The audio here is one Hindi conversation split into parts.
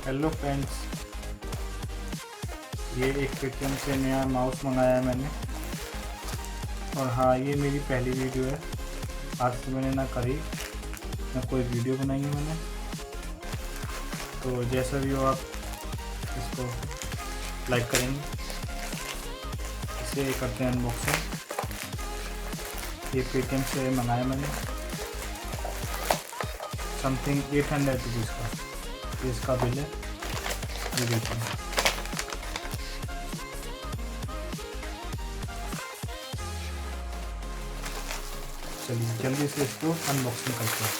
हेलो फ्रेंड्स, ये एक पेटीएम से नया माउस मंगाया है मैंने। और हाँ, ये मेरी पहली वीडियो है। आज से मैंने ना करी ना कोई वीडियो बनाई है मैंने। तो जैसा भी हो आप इसको लाइक करेंगे। इसे करते हैं अनबॉक्सिंग। ये पेटीएम से मंगाया मैंने, समथिंग 800 रुपीज़ का। ये इसका बिल है, ये देखिए। चलिए जल्दी से इसको अनबॉक्सिंग करते हैं।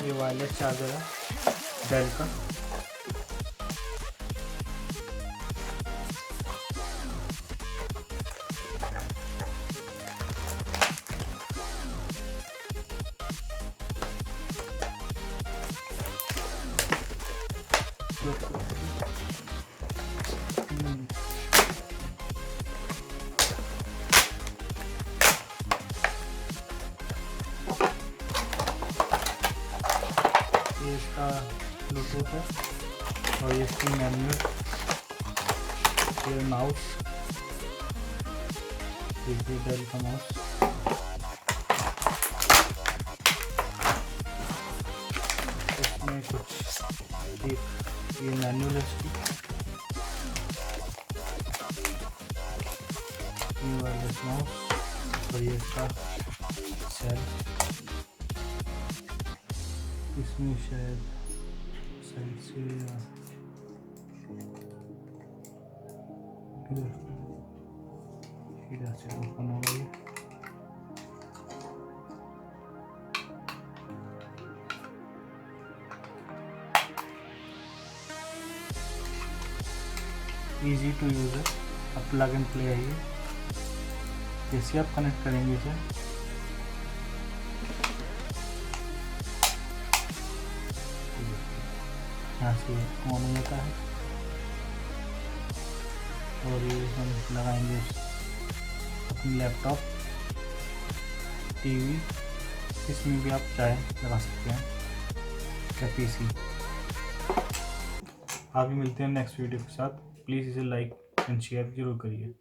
ये वायरलेस चार्जर है डेल का। ये इसका ब्लूटूथ है और ये इसकी मैनुअल। ये माउस, ये डेल का माउस। इसमें कुछ ये मैनुअल है इसकी। ये वायरलेस माउस और ये इसका सेल। इसमें शायद साइड से इधर से ओपन होगा। ये इजी टू यूज़ है, अब प्लग एंड प्ले है। ये जैसे आप कनेक्ट करेंगे इसे, यहाँ से ऑन हो जाता है। और ये हम लगाएंगे अपनी लैपटॉप, टीवी, इसमें भी आप चाहे लगा सकते हैं, या पीसी। आगे मिलते हैं नेक्स्ट वीडियो के साथ। प्लीज़ इसे लाइक एंड शेयर जरूर करिए।